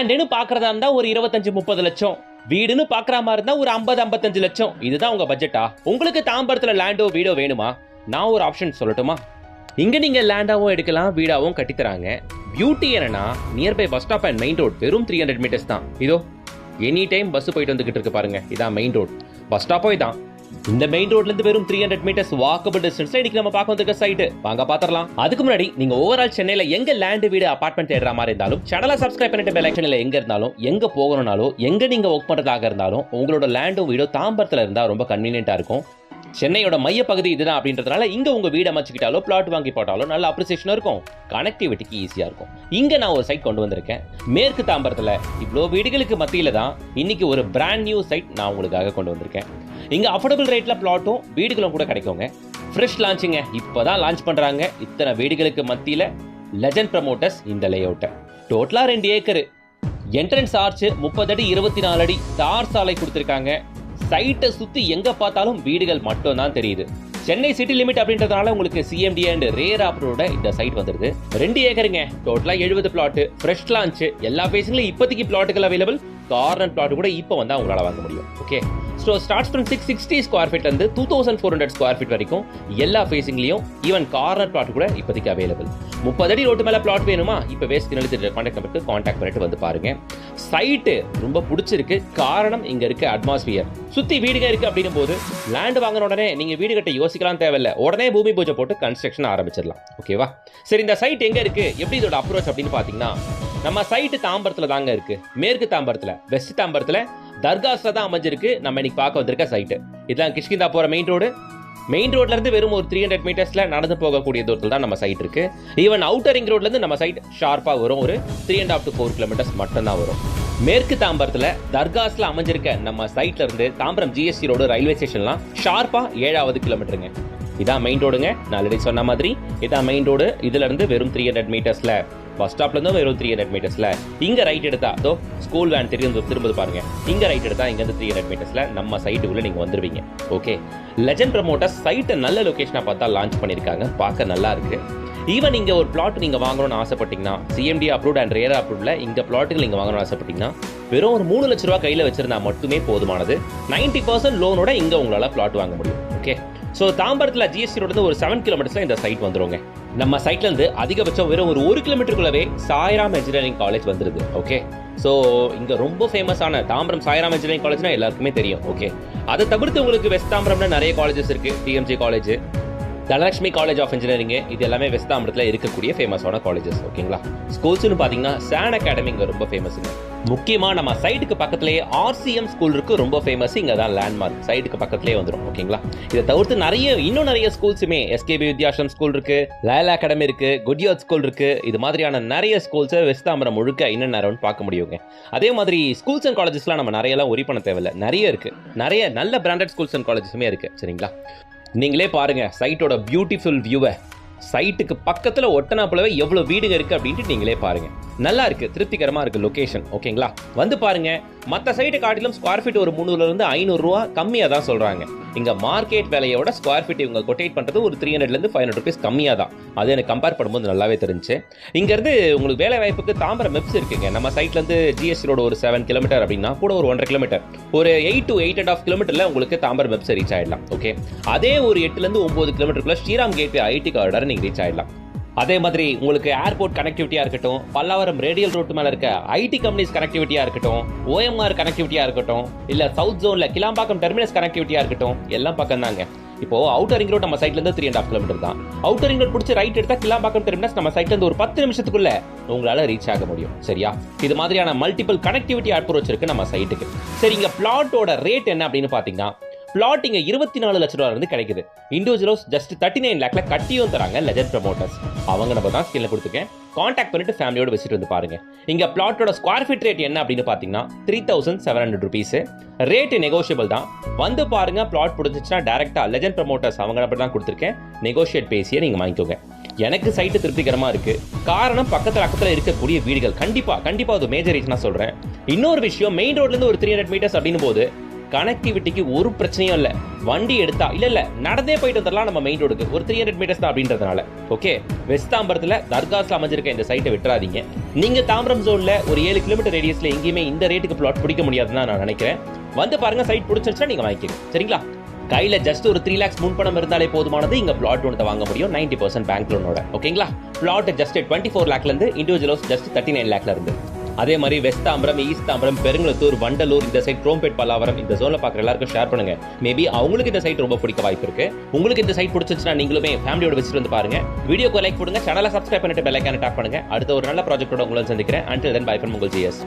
லேண்டுன்னு பாக்குறதா இருந்தா ஒரு 25-30 லட்சம், வீடுன்னு பாக்குற மாதிரி இருந்தா ஒரு 50-55 லட்சம். இதுதான் உங்க பட்ஜெட்டா? உங்களுக்கு தாம்பரத்துல லேண்டோ வீடோ வேணுமா? நான் ஒரு ஆப்ஷன் சொல்லட்டுமா? இங்க நீங்க லேண்டாவும் எடுக்கலாம், வீடாவும் கட்டி தராங்க. பியூட்டி என்னன்னா, nearby bus stop and main road வெறும் 300 மீட்டர்ஸ் தான். இதோ எனி டைம் பஸ் போயிட்டு வந்துகிட்டு இருக்கு பாருங்க. இதான் மெயின் ரோட், பஸ் ஸ்டாப்போ இதான். இந்த மெயின் ரோட்ல இருந்து வெறும் 300 மீட்டர்ஸ் வாக்கபிள் டிஸ்டன்ஸ்ல இன்னைக்கு நம்ம பார்க்க வந்திருக்க சைட் வாங்க பாத்திரலாம். அதுக்கு முன்னாடி நீங்க ஓவரால் சென்னையில எங்க லேண்ட் வீடு அபார்ட்மெண்ட் தேடுற மாதிரி இருந்தாலும் சேனலை சப்ஸ்கிரைப் பண்ணிட்டு பெல் ஐகான்ல எங்க இருந்தாலும், எங்க போகணும்னாலும், எங்க நீங்க ஒர்க் பண்றதாக இருந்தாலும் உங்களோட லேண்டும் வீடோ தாம்பரத்துல இருந்தா ரொம்ப கன்வீனியன்ட்டா இருக்கும். சென்னையோட மைய பகுதி இதுதான் அப்படின்றதுனால இங்க உங்க வீடு அமைச்சுக்கிட்டாலோ பிளாட் வாங்கி போட்டாலும் நல்ல அப்ரிசியேஷன் இருக்கும், கனெக்டிவிட்டிக்கு ஈஸியா இருக்கும். இங்க நான் ஒரு சைட் கொண்டு வந்திருக்கேன். மேற்கு தாம்பரத்துல இவ்வளோ வீடுகளுக்கு மத்தியில தான் இன்னைக்கு ஒரு பிராண்ட் நியூ சைட் நான் உங்களுக்காக கொண்டு வந்திருக்கேன். இங்க அஃபோர்டபுள் ரேட்ல பிளாட்டும் வீடுகளும் கூட கிடைக்குங்க. ஃப்ரெஷ் லான்ச்சிங்க, இப்பதான் லான்ச் பண்றாங்க. இத்தனை வீடுகளுக்கு மத்தியில லெஜண்ட் ப்ரமோட்டர்ஸ் இந்த லேஅவுட். டோட்டலா 2 ஏக்கர், என்ட்ரன்ஸ் ஆர்ச் 30 அடி 24 அடி தார் சாலை கொடுத்திருக்காங்க. சைட்டை சுத்தி எங்க பார்த்தாலும் வீடுகள் மட்டும் தான் தெரியுது. சென்னை சிட்டி லிமிட் அப்படின்றதுனால உங்களுக்கு சிஎம்டி அண்ட் ரேர் ஆப்ரோட இந்த சைட் வந்துருது. 2 ஏக்கருங்க, டோட்டலா 70 பிளாட், ஃப்ரெஷ் லான்ச், எல்லா பேசிங்லயும் இப்போதைக்கு பிளாட்டுகள் அவைலபிள். கார்னர் பிளாட் கூட இப்போ வந்தா உங்களால வாங்க முடியும். Okay, so starts from 660 square ஃபீட்ல இருந்து 2400 ஸ்கொயர் ஃபீட் வரைக்கும் எல்லா ஃபேசிங்லயும் ஈவன் கார்னர் பிளாட் கூட இப்போதைக்கு அவைலபிள். 30 அடி ரோட்டு மேல பிளாட் வேணுமா? இப்போ வேஸ்ட் கான்டாக்ட் நம்பருக்கு கான்டாக்ட் பண்ணிட்டு வந்து பாருங்க. சைட்டு ரொம்ப பிடிச்சிருக்கு, காரணம் இங்க இருக்க அட்மாஸ்பியர். சுத்தி வீடுக இருக்கு அப்படின்னும் போது லேண்ட் வாங்கின உடனே நீங்க வீடு கட்ட யோசிக்கலாம் தேவையில்ல, உடனே பூமி பூஜை போட்டு கன்ஸ்ட்ரக்ஷன் ஆரம்பிச்சிடலாம். ஓகேவா? சரி, இந்த சைட் எங்க இருக்கு, எப்படி இதோட அப்ரோச் அப்படின்னு பாத்தீங்கன்னா, நம்ம சைட்டு தாம்பரத்துல தாங்க இருக்கு. மேற்கு தாம்பரத்துல, வெஸ்ட் தாம்பரத்துல தர்காஸ்ல தான் அமைஞ்சிருக்கு. நம்ம இன்னைக்கு பார்க்க வந்திருக்க சைட்டு இதுதான் கிஷ்கிந்தா போற மெயின் ரோடு. மெயின் ரோட்ல இருந்து வெறும் ஒரு 300 மீட்டர்ஸ்ல நடந்து போகக்கூடிய தூரத்தில் தான் நம்ம சைட் இருக்கு. ஈவன் அவுட்டர் ரிங் ரோட்ல இருந்து நம்ம சைட் ஷார்ப்பா வரும், ஒரு 3.5 to 4 கிலோமீட்டர்ஸ் மட்டும் தான் வரும். மேற்கு தாம்பரத்துல தர்காஸ்ல அமைஞ்சிருக்க நம்ம சைட்ல இருந்து தாம்பரம் ஜிஎஸ்டி ரோடு ரயில்வே ஸ்டேஷன்லாம் ஷார்ப்பா 7வது கிலோமீட்டருங்க. இதான் மெயின் ரோடுங்க. நான் ஆல்ரெடி சொன்ன மாதிரி இதான் மெயின் ரோடு. இதுல இருந்து வெறும் 300 மீட்டர்ஸ்ல பஸ் ஸ்டாப்ல இருந்து வெறும் 300 மீட்டர்ஸ்ல இங்க ரைட் எடுத்தா அதோ ஸ்கூல் வேன் திரும்ப பாருங்க. இங்க ரைட் எடுத்தா இங்க இருந்து 300 மீட்டர்ஸ்ல நம்ம சைட்டுக்குள்ள நீங்க வந்துருவீங்க. ஓகே, லெஜண்ட் ப்ரமோட்டர்ஸ் சைட்டை நல்ல லொகேஷனா பார்த்தா லான்ச் பண்ணிருக்காங்க, பார்க்க நல்லா இருக்கு. ஈவன் இங்க ஒரு பிளாட் நீங்க வாங்கணும்னு ஆசைப்பட்டீங்கன்னா, சிஎம்டி அப்ரூவ்ட் அண்ட் ரேர் அப்ரூவ்ட்ல இங்க பிளாட்டுகள் நீங்க வாங்கணும்னு ஆசைப்பட்டீங்கன்னா வெறும் ஒரு 3 லட்ச ரூபாய் கையில வச்சிருந்தா மட்டுமே போதுமானது. 90% லோனோட இங்க உங்களால பிளாட் வாங்க முடியும். ஓகே, ஸோ தாம்பரத்தில் ஜிஎஸ்டி ரோடு 7 கிலோமீட்டர்ஸ்ல இந்த சைட் வந்துருங்க. நம்ம சைட்ல இருந்து அதிகபட்சம் வெறும் ஒரு 1 கிலோமீட்டருக்குள்ளவே சாய்ராம் இன்ஜினியரிங் காலேஜ் வந்துருது. ஓகே, ஸோ இங்க ரொம்ப ஃபேமஸான தாம்பரம் சாய்ராம் இன்ஜினியரிங் காலேஜ்னா எல்லாருக்குமே தெரியும். ஓகே, அதை தவிர்த்து உங்களுக்கு வெஸ்ட் தாம்பரம்ல நிறைய காலேஜஸ் இருக்கு. TMG college, Dhanalakshmi college of engineering, இது எல்லாமே வெஸ்ட் தாம்பரத்தில் இருக்கக்கூடிய ஃபேமஸான காலேஜஸ். ஓகேங்களா? ஸ்கூல்ஸ்னு பார்த்தீங்கன்னா சான் அகாடமி இங்கே ரொம்ப ஃபேமஸுங்க. முக்கியமாக நம்ம சைட்டுக்கு பக்கத்துலேயே ஆர்சிஎம் ஸ்கூல் இருக்கு, ரொம்ப ஃபேமஸ். இங்கே தான் லேண்ட்மார்க், சைட்டுக்கு பக்கத்துலேயே வந்துடும். ஓகேங்களா? இதை தவிர்த்து இன்னும் நிறைய ஸ்கூல்ஸுமே, எஸ்கேபி வித்யாசம் ஸ்கூல் இருக்கு, லேல் அகாடமி இருக்கு, குட்யார்ட் ஸ்கூல் இருக்கு. இது மாதிரியான நிறைய ஸ்கூல்ஸை வெஸ்ட் தாம்பரம் முழுக்க இன்னும் நேரம் பார்க்க முடியுங்க. அதே மாதிரி ஸ்கூல்ஸ் அண்ட் காலேஜஸ்லாம் நம்ம நிறையலாம் ஒரி பண்ண தேவையில்லை, நிறைய இருக்கு. நிறைய நல்ல பிராண்டட் ஸ்கூல்ஸ் அண்ட் காலேஜஸுமே இருக்கு. சரிங்களா? நீங்களே பாருங்க சைட்டோட பியூட்டிஃபுல் வியூவை. சைட்டுக்கு பக்கத்துல ஒட்டனாப்புலவே எவ்வளவு வீடுங்க இருக்கு அப்படின்ட்டு நீங்களே பாருங்க. நல்லா இருக்கு, திருப்திகரமா இருக்கு லொகேஷன். ஓகேங்களா? வந்து பாருங்க. மற்ற சைட்டை காட்டிலும் ஸ்கொயர் ஃபீட் ஒரு 300 இருந்து 500 ரூபா கம்மியா தான் சொல்றாங்க. இங்க மார்க்கெட் விலையோட ஸ்கொயர் ஃபீட் இவங்க கொட்டேட் பண்றது ஒரு 300 இருந்து 500 ருபீஸ் கம்மியா தான். அது எனக்கு கம்பேர் பண்ணும்போது நல்லாவே தெரிஞ்சு. இங்க இருந்து உங்களுக்கு வேலை வாய்ப்புக்கு தாம்பரம் மெப்ஸ் இருக்குங்க. நம்ம சைட்ல இருந்து ஜிஎஸ்டி ரோடு ஒரு 7 கிலோமீட்டர் அப்படின்னா கூட ஒரு 1.5 கிலோமீட்டர், ஒரு 8 to 8.5 கிலோமீட்டர்ல உங்களுக்கு தாம்பரம் மெப்ஸ் ரீச் ஆயிடலாம். ஓகே, அதே ஒரு 8 இருந்து 9 கிலோமீட்டருக்குள்ள ஸ்ரீராம் கேட்வே ஐடி காரிடார் நீங்க ரீச் ஆயிடலாம். அதே மாதிரி உங்களுக்கு ஏர்போர்ட் கனெக்டிவிட்டியா இருக்கட்டும், பல்லாவரம் ரேடியல் ரோட் மேல இருக்க ஐடி கம்பெனிஸ் கனெக்டிவிட்டியா இருக்கட்டும், ஓஎம்ஆர் கனெக்டிவிட்டியா இருக்கட்டும், இல்ல சவுத் ஜோன்ல கிளாம்பாக்கம் டெர்மினஸ் கனெக்டிவிட்டியா இருக்கட்டும், எல்லாம் பக்கம் தாங்க. இப்போ அவுட்டர் ரிங் ரோட் நம்ம சைட்ல இருந்து 3.5 கிலோமீட்டர் தான். அவுட்டர் ரிங் ரோட் பிடிச்சி ரைட் எடுத்தா கிளாம்பாக்கம் டெர்மினஸ் நம்ம சைட்ல இருந்து ஒரு 10 நிமிஷத்துக்குள்ள உங்களால ரீச் ஆக முடியும். சரியா? இது மாதிரியான மல்டிபிள் கனெக்டிவிட்டி அப்ரோச் இருக்கு நம்ம சைட்டுக்கு. சரி, இங்க பிளாட்டோட ரேட் என்ன அப்படின்னு பாத்தீங்கன்னா, பிளாட் இங்க 24 லட்ச ரூபாய் இருந்து கிடைக்குது. இண்டிவிஜுவல்ஸ் ஜஸ்ட் 39 லேக்ல கட்டியும் தராங்க லெஜண்ட் ப்ரமோட்டர்ஸ். அவங்க நம்ம தான் ஸ்கில்ல கொடுத்துருக்கேன். கான்டாக்ட் பண்ணிட்டு ஃபேமிலியோட விசிட் வந்து பாருங்க. இங்க பிளாட்டோட ஸ்கொயர் ஃபீட் ரேட் என்ன அப்படின்னு பாத்தீங்கன்னா 3700 ருபீஸ். ரேட் நெகோஷியபிள் தான். வந்து பாருங்க, பிளாட் பிடிச்சிச்சுன்னா டைரக்டா லெஜண்ட் ப்ரமோட்டர்ஸ் அவங்க நம்பர் தான் கொடுத்துருக்கேன். நெகோஷியேட் பேசியே நீங்க வாங்கிக்கோங்க. எனக்கு சைட்டு திருப்திகரமா இருக்கு, காரணம் பக்கத்துல இருக்கக்கூடிய வீடுகள். கண்டிப்பா அது மேஜர் ரீசனா சொல்றேன். இன்னொரு விஷயம், மெயின் ரோட்ல இருந்து ஒரு 300 மீட்டர்ஸ் அப்படின்னும் போது கனெக்டிவிட்டிக்கு ஒரு பிரச்சனையும் இல்ல. வண்டி எடுத்தா இல்ல நடந்தே போயிட்டு வந்துடலாம் நம்ம மெயின் ரோடுக்கு. ஒரு 300 மீட்டர்ஸ் தான் அப்படின்றதுனால. ஓகே, வெஸ்ட் தாம்பரத்துல தர்காஸ்ல அமைஞ்சிருக்க இந்த சைட்டை விட்டுறாதீங்க. நீங்க தாம்பரம் ஜோன்ல ஒரு 7 கிலோமீட்டர் ரேடியஸ்ல எங்கேயுமே இந்த ரேட்டுக்கு பிளாட் பிடிக்க முடியாதுன்னு நான் நினைக்கிறேன். வந்து பாருங்க, சைட் பிடிச்சிருச்சுன்னா நீங்க வாங்கிக்கோங்க. சரிங்களா? கையில ஜஸ்ட் ஒரு 3 lakhs முன் பணம் இருந்தாலே போதுமானது. இங்க பிளாட் ஒன்று வாங்க முடியும் 90% பேங்க் லோனோட. ஓகேங்களா? பிளாட் ஜஸ்ட் 24 lakhல இருந்து, இண்டிவிஜுவல்ஸ் ஜஸ்ட் 39 lakhல இருந்து. அதே மாதிரி வெஸ்ட் தாம்பரம், ஈஸ்ட் தாம்பரம், பெருங்குளத்தூர், வண்டலூர், இந்த சைட் குரோம்பேட், பல்லாவரம், இந்த ஜோன்ல பாக்குற எல்லாருக்கும் ஷேர் பண்ணுங்க. மேபி அவங்களுக்கு இந்த சைட் ரொம்ப பிடிக்க வாய்ப்பு இருக்கு. உங்களுக்கு இந்த சைட் பிடிச்சிருச்சுன்னா நீங்களுமே ஃபேமிலியோட விசிட் வந்து பாருங்க. வீடியோக்கு லைக் போடுங்க, சேனலை சப்ஸ்கிரைப் பண்ணிட்டு பெல் ஐகானை டாப் பண்ணுங்க. அடுத்த ஒரு நல்ல ப்ராஜெக்ட்டோட உங்களை சந்திக்கிறேன். Until then, bye from உங்கள் GS.